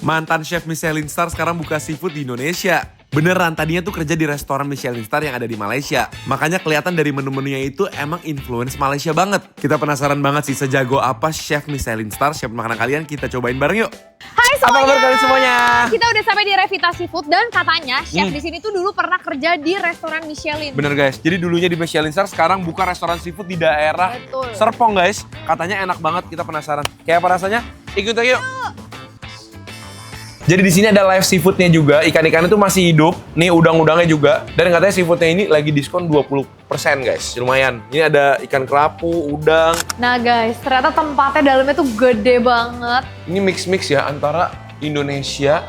Mantan chef Michelin Star sekarang buka seafood di Indonesia. Beneran, tadinya tuh kerja di restoran Michelin Star yang ada di Malaysia. Makanya kelihatan dari menu-menunya itu emang influence Malaysia banget. Kita penasaran banget sih sejago apa chef Michelin Star, chef makanan kalian, kita cobain bareng yuk. Hai semuanya. Apa kabar kalian semuanya? Kita udah sampai di Revita Seafood dan katanya chef di sini tuh dulu pernah kerja di restoran Michelin. Bener guys, jadi dulunya di Michelin Star, sekarang buka restoran seafood di daerah Betul. Serpong guys. Katanya enak banget, kita penasaran. Kayak apa rasanya? Ikut aja yuk. Jadi di sini ada live seafoodnya juga, ikan-ikannya tuh masih hidup. Nih udang-udangnya juga. Dan katanya seafoodnya ini lagi diskon 20% guys, lumayan. Ini ada ikan kerapu, udang. Nah guys, ternyata tempatnya dalamnya tuh gede banget. Ini mix-mix ya antara Indonesia,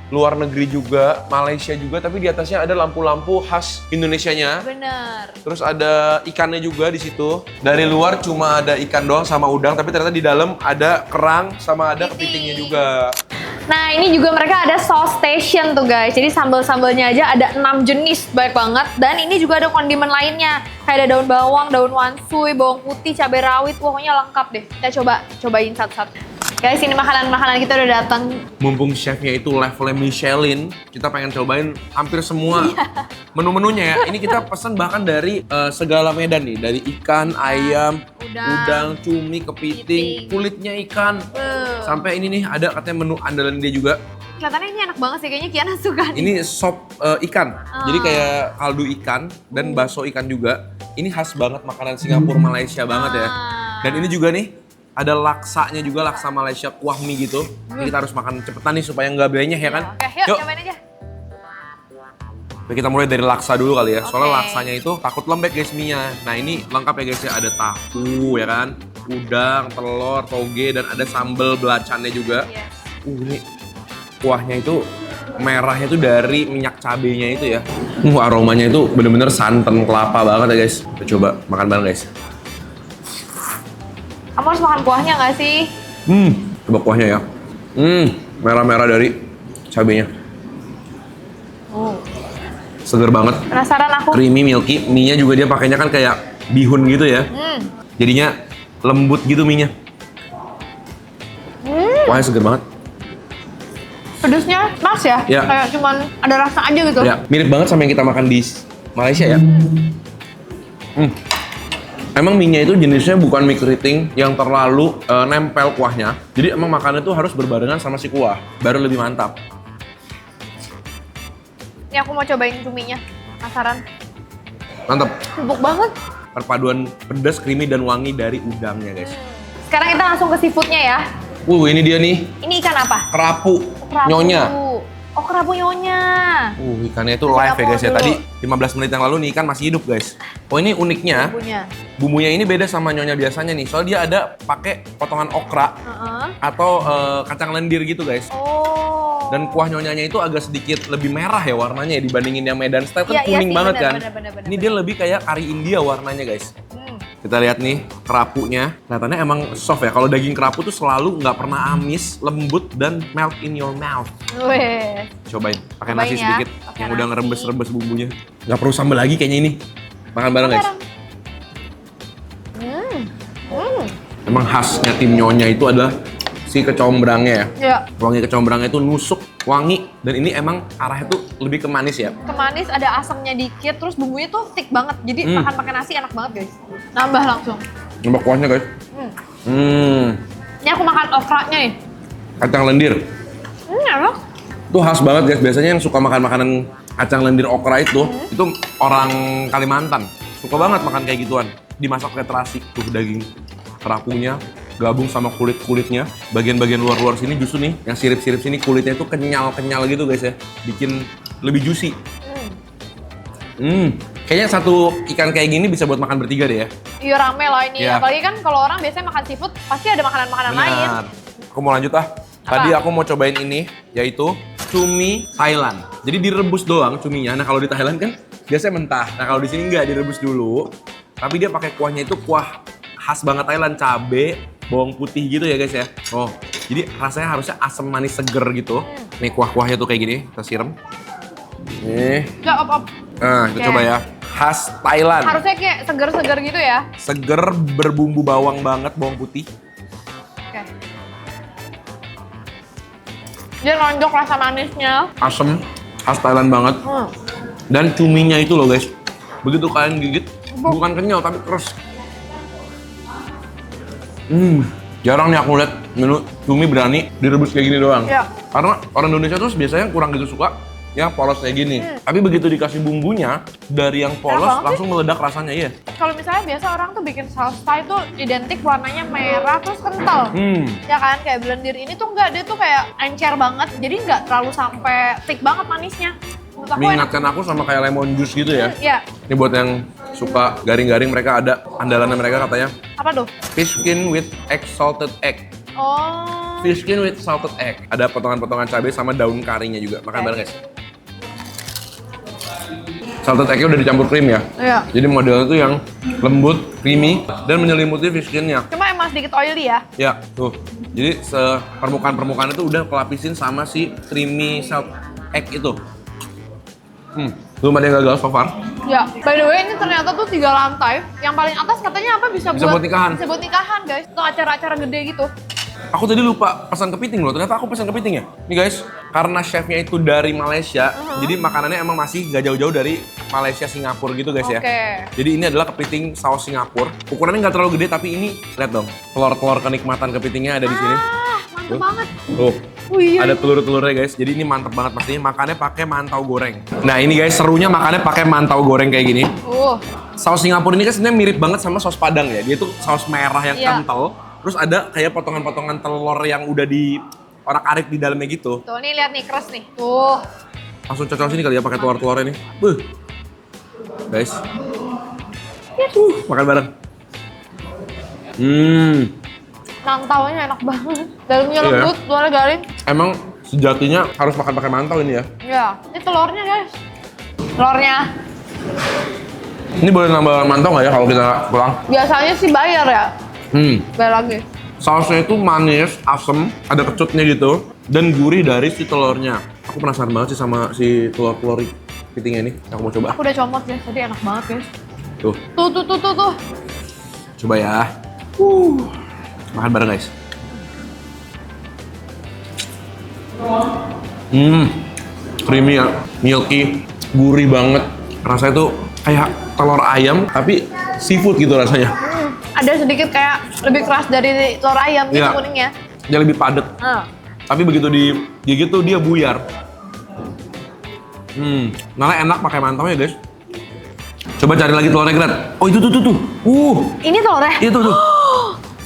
luar negeri juga, Malaysia juga. Tapi di atasnya ada lampu-lampu khas Indonesianya. Bener. Terus ada ikannya juga di situ. Dari luar cuma ada ikan doang sama udang, tapi ternyata di dalam ada kerang sama ada kepitingnya juga. Nah ini juga mereka ada sauce station tuh guys. Jadi sambal-sambalnya aja ada 6 jenis, banyak banget. Dan ini juga ada kondimen lainnya. Kayak ada daun bawang, daun wansui, bawang putih, cabai rawit. Pokoknya lengkap deh. Kita cobain satu-satu. Guys, ini makanan-makanan kita udah datang. Mumpung chefnya itu levelnya Michelin, kita pengen cobain hampir semua menu-menunya ya. Ini kita pesan bahkan dari segala medan nih. Dari ikan, ayam, udang, cumi, kepiting, kulitnya ikan. Sampai ini nih ada katanya menu andalan dia juga. Kelihatannya ini enak banget sih, kayaknya Kiana suka nih. Ini sop ikan, jadi kayak kaldu ikan dan bakso ikan juga. Ini khas banget makanan Singapura, Malaysia banget ya. Dan ini juga nih, ada laksanya juga, laksa Malaysia kuah mie gitu. Ini kita harus makan cepetan nih supaya nggak benyeh ya kan. Oke, yuk cobain aja. Oke, kita mulai dari laksa dulu kali ya. Soalnya laksanya itu takut lembek guys mie-nya. Nah ini lengkap ya guys ya, ada tahu ya kan, udang, telur, toge, dan ada sambal belacannya juga. Ini kuahnya itu merahnya itu dari minyak cabenya itu ya. Aromanya itu bener-bener santan kelapa banget ya guys. Kita coba makan bareng guys. Kamu harus makan kuahnya nggak sih? Coba kuahnya ya. Merah-merah dari cabenya. Seger banget. Penasaran aku. Creamy, milky. Mie-nya juga dia pakainya kan kayak bihun gitu ya. Jadinya lembut gitu mie-nya. Kuahnya seger banget. Pedesnya pas ya? Ya. Kayak cuman ada rasa aja gitu. Ya, mirip banget sama yang kita makan di Malaysia ya. Emang mie-nya itu jenisnya bukan mie keriting yang terlalu nempel kuahnya. Jadi emang makannya tuh harus berbarengan sama si kuah, baru lebih mantap. Ini aku mau cobain cuminya. Penasaran. Mantap. Empuk banget. Perpaduan pedas, creamy, dan wangi dari udangnya guys. Sekarang kita langsung ke seafoodnya ya. Ini dia nih, Ini ikan apa? kerapu, Kerapu. nyonya. Oh, kerapu nyonya. Ikannya itu Kasih live ya kamu guys ya. dulu. Tadi 15 menit yang lalu nih ikan masih hidup guys. Oh ini uniknya, bumbunya ini beda sama nyonya biasanya nih. Soalnya dia ada pakai potongan okra atau kacang lendir gitu guys. Oh. Dan kuah nyonyanya itu agak sedikit lebih merah ya warnanya ya, dibandingin yang Medan style kan Iya, kuning iya sih, banget kan. bener. Ini dia lebih kayak kari India warnanya guys. Kita lihat nih kerapunya, kelihatannya emang soft ya. Kalau daging kerapu tuh selalu nggak pernah amis, lembut dan melt in your mouth. Weh. Cobain, pakai Cobain nasi ya, sedikit pakai yang udah nasi. ngerebes-rebes bumbunya. Nggak perlu sambal lagi kayaknya ini. Makan bareng guys. Emang khasnya tim nyonya itu adalah si kecombrangnya ya. Ya. Wangi kecombrangnya itu nusuk, wangi, dan ini emang arahnya tuh lebih ke manis ya. Kemanis, ada asamnya dikit, terus bumbunya tuh thick banget. Jadi makan pakai nasi enak banget guys. Nambah langsung. Nambah kuahnya guys. Ini aku makan okranya nih. Kacang lendir. Enak. Itu khas banget guys. Biasanya yang suka makan makanan kacang lendir okra itu orang Kalimantan. Suka banget makan kayak gituan. Dimasak pakai terasi. Tuh daging kerapunya gabung sama kulit-kulitnya. Bagian-bagian luar-luar sini justru nih, yang sirip-sirip sini kulitnya itu kenyal-kenyal gitu guys ya. Bikin lebih juicy. Kayaknya satu ikan kayak gini bisa buat makan bertiga deh ya. Iya rame lah ini. Iya. Apalagi kan kalau orang biasanya makan seafood, pasti ada makanan-makanan lain. Benar. Aku mau lanjut ah. Tadi aku mau cobain ini, yaitu cumi Thailand. Jadi direbus doang cuminya. Nah kalau di Thailand kan biasanya mentah. Nah kalau di sini nggak, direbus dulu. Tapi dia pakai kuahnya itu kuah khas banget Thailand, cabe, bawang putih gitu ya guys ya. Oh, jadi rasanya harusnya asam manis seger gitu. Nih kuah-kuahnya tuh kayak gini, kita siram. Nih. Ya, op. Nah, kita coba ya. Khas Thailand. Harusnya kayak seger-seger gitu ya. Seger, berbumbu bawang banget, bawang putih. Oke. Dia nonjok rasa manisnya. Asem, khas Thailand banget. Dan cuminya itu loh guys, begitu kalian gigit, bukan kenyal tapi keras. Jarang nih aku lihat menu cumi berani direbus kayak gini doang. Iya. Karena orang Indonesia tuh biasanya kurang gitu suka yang polos kayak gini. Tapi begitu dikasih bumbunya, dari yang polos banget langsung meledak rasanya, iya. Kalau misalnya biasa orang tuh bikin saus Thai tuh identik warnanya merah terus kental. Ya kan, kayak blender ini tuh enggak, dia tuh kayak encer banget. Jadi nggak terlalu sampai thick banget manisnya. Menurut aku enak. Mengingatkan aku sama kayak lemon juice gitu ya. Iya. Ini buat yang suka garing-garing, mereka ada andalannya mereka katanya. Apa tuh? Fish skin with egg salted egg. Oh. Fish skin with salted egg. Ada potongan-potongan cabai sama daun karinya juga. Makan bareng guys. Salted egg-nya udah dicampur krim ya. Iya. Jadi modelnya tuh yang lembut, creamy, dan menyelimuti fish skin-nya. Cuma emang sedikit oily ya. Ya, tuh. Jadi permukaan-permukaan itu udah kelapisin sama si creamy salted egg itu. Belum ada yang gagal so far. Ya, by the way ini ternyata tuh 3 lantai. Yang paling atas katanya apa bisa buat nikahan. Bisa buat nikahan guys. Untuk acara-acara gede gitu. Aku tadi lupa pesan kepiting loh, ternyata aku pesan kepiting ya. Nih guys, karena chefnya itu dari Malaysia, jadi makanannya emang masih gak jauh-jauh dari Malaysia, Singapura gitu guys ya. Jadi ini adalah kepiting saus Singapura. Ukurannya nggak terlalu gede, tapi ini lihat dong, telur-telur kenikmatan kepitingnya ada di sini. Mantep banget. Tuh. Wih. Ada telur-telurnya guys, jadi ini mantep banget pastinya. Makannya pakai mantau goreng. Nah ini guys, serunya makannya pakai mantau goreng kayak gini. Saus Singapura ini kan sebenarnya mirip banget sama saus Padang ya. Dia tuh saus merah yang kental. Terus ada kayak potongan-potongan telur yang udah di orak-arik di dalamnya gitu. Tuh nih lihat nih, keras nih. Tuh. Langsung cocok sini kali ya pakai telur-telurnya nih. Guys. Makan bareng. Mantaunya enak banget. Dalamnya lembut, luarnya garing. Emang sejatinya harus makan pakai mantau ini ya? Iya. Ini telurnya guys. Telurnya. Ini boleh nambah mantau nggak ya kalau kita pulang? Biasanya sih bayar ya. Bayar lagi. Sausnya itu manis, asem, ada kecutnya gitu, dan gurih dari si telurnya. Aku penasaran banget sih sama si telur-telur kepitingnya ini. Aku mau coba. Aku udah comot guys, tadi enak banget guys. Tuh. Tuh. Coba ya. Makan bareng guys. Creamy ya, milky, gurih banget. Rasanya tuh kayak telur ayam, tapi seafood gitu rasanya. Ada sedikit kayak lebih keras dari telur ayam gitu kuningnya. Dia lebih padat. Tapi begitu digigit tuh dia buyar. Malah enak pakai mantaunya guys. Coba cari lagi telurnya Grat. Oh itu tuh. Ini telurnya? Itu tuh.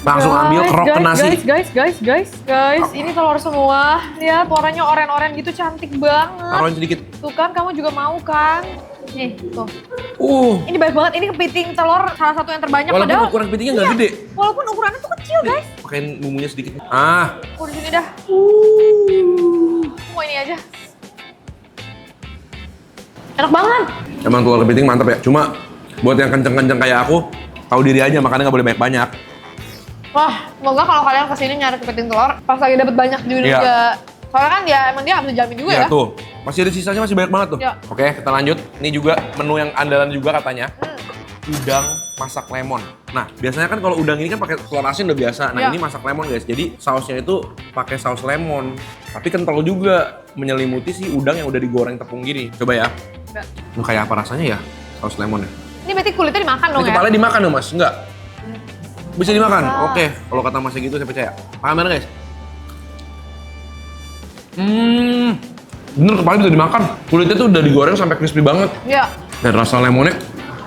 Langsung ambil kerok ke nasi. Guys, ini telur semua. Lihat warnanya oren-oren gitu, cantik banget. Taruhin sedikit. Tuh kan, kamu juga mau kan? Nih, tuh. Uh. Ini baik banget, ini kepiting telur salah satu yang terbanyak. Walaupun padahal ukuran kepitingnya nggak gede. Walaupun ukurannya tuh kecil, guys. Pakein bumbunya sedikit. Ah. Aku di sini dah. Mau ini aja. Enak banget. Emang telur kepiting mantap ya. Cuma buat yang kenceng-kenceng kayak aku, tahu diri aja makannya nggak boleh banyak-banyak. Wah, semoga kalau kalian kesini nyari kepiting telur, pas lagi dapat banyak juga. Soalnya kan dia emang dia harus dijamin juga ya. Tuh. Masih ada sisanya, masih banyak banget tuh. Ya. Oke, kita lanjut. Ini juga menu yang andalan juga katanya. Udang masak lemon. Nah, biasanya kan kalau udang ini kan pakai telur asin udah biasa. Nah, ini masak lemon, guys. Jadi sausnya itu pakai saus lemon. Tapi kental juga, menyelimuti si udang yang udah digoreng tepung gini. Coba ya. Nah, kayak apa rasanya ya saus lemonnya? Ini berarti kulitnya dimakan dong Ini ya? kepalanya dimakan dong, Mas? Enggak? Bisa dimakan? Oke, kalau kata Masnya gitu saya percaya. Makan mana, guys? Bener, kepalanya bisa dimakan. Kulitnya tuh udah digoreng sampai crispy banget. Iya. Dan rasa lemonnya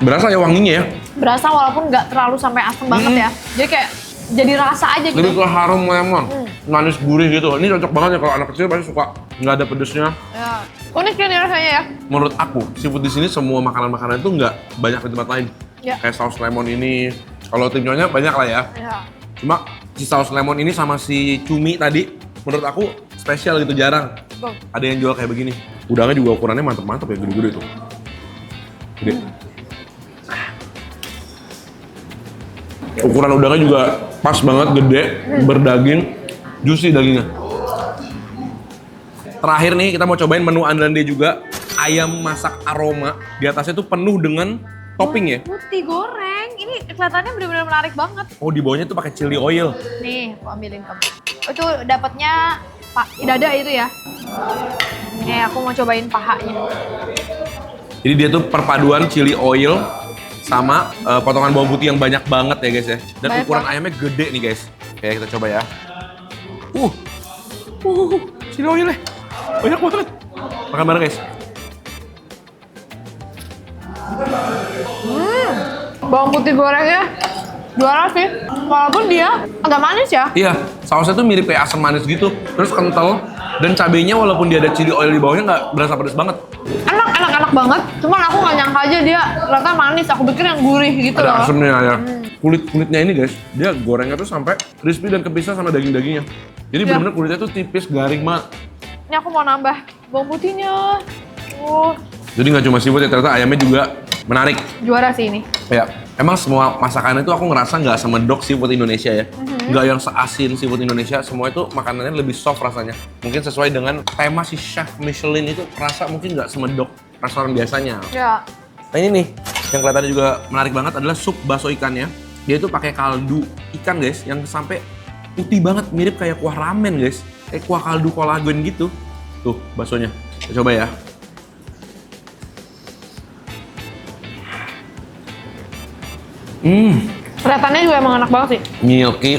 berasa ya wanginya ya. Berasa walaupun nggak terlalu sampai asam banget ya. Jadi kayak jadi rasa aja gitu. Lebih ke harum lemon, manis gurih gitu. Ini cocok banget ya kalau anak kecil pasti suka. Nggak ada pedesnya. Ya. Unik ya nih rasanya ya. Menurut aku, seafood di sini semua makanan-makanan itu nggak banyak di tempat lain. Ya. Kayak saus lemon ini, kalau tim nyonya banyak lah ya. Ya. Cuma si saus lemon ini sama si cumi tadi, menurut aku spesial gitu, jarang. Ada yang jual kayak begini. Udangnya juga ukurannya mantep-mantep ya, gede-gede tuh. Gede. Ukuran udangnya juga pas banget, gede, berdaging, juicy dagingnya. Terakhir nih kita mau cobain menu andalan dia juga, ayam masak aroma. Di atasnya tuh penuh dengan topping ya. Putih goreng, ini kelihatannya benar-benar menarik banget. Oh, di bawahnya tuh pakai chili oil. Nih, aku ambilin kamu. Itu dapatnya dada itu ya. Aku mau cobain pahanya. Jadi dia tuh perpaduan chili oil sama potongan bawang putih yang banyak banget ya guys ya. Dan Banyak ukuran banget. ayamnya gede nih guys. Oke, kita coba ya. Chili oilnya banyak banget. Makan bareng guys. Bawang putih gorengnya juara sih. Walaupun dia agak manis ya. Iya, sausnya tuh mirip kayak asam manis gitu. Terus kental. Dan cabenya walaupun dia ada chili oil di bawahnya nggak berasa pedas banget. Enak banget. Cuman aku nggak nyangka aja dia ternyata manis. Aku pikir yang gurih gitu Ada loh. asamnya ya. Kulit-kulitnya ini guys, dia gorengnya tuh sampai crispy dan kepisah sama daging-dagingnya. Jadi Iya. bener-bener kulitnya tuh tipis, garing banget. Ini aku mau nambah bawang putihnya. Jadi nggak cuma seafood ya, ternyata ayamnya juga menarik. Juara sih ini. Ya, emang semua masakan itu aku ngerasa nggak semedok seafood Indonesia ya. Nggak yang seasin seafood Indonesia, semua itu makanannya lebih soft rasanya. Mungkin sesuai dengan tema si chef Michelin itu rasa mungkin nggak semedok restoran biasanya. Ya. Nah ini nih, yang kelihatannya juga menarik banget adalah sup bakso ikannya. Dia itu pakai kaldu ikan guys, yang sampai putih banget, mirip kayak kuah ramen guys. Kayak kuah kaldu kolagen gitu. Tuh, baksonya. Kita coba ya. Kelihatannya juga emang enak banget sih. Milky,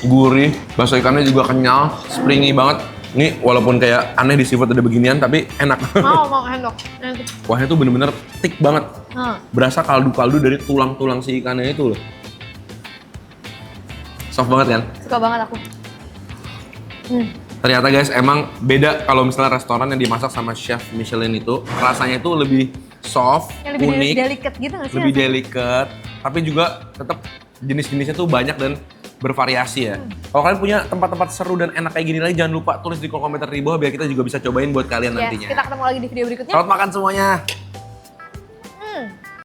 gurih, bakso ikannya juga kenyal, springy banget. Ini walaupun kayak aneh di seafood ada beginian, tapi enak. Mau endok. Nanti. Kuahnya tuh bener-bener thick banget. Nah. Berasa kaldu-kaldu dari tulang-tulang si ikannya itu loh. Soft banget kan? Suka banget aku. Ternyata guys, emang beda kalau misalnya restoran yang dimasak sama chef Michelin itu rasanya itu lebih soft, Yang lebih unik, delicate gitu nggak sih? lebih rasanya? delicate, tapi juga tetap jenis-jenisnya tuh banyak dan bervariasi ya. Kalau kalian punya tempat-tempat seru dan enak kayak gini lagi, jangan lupa tulis di kolom komentar di bawah biar kita juga bisa cobain buat kalian Yes, nantinya. kita ketemu lagi di video berikutnya. Selamat makan semuanya.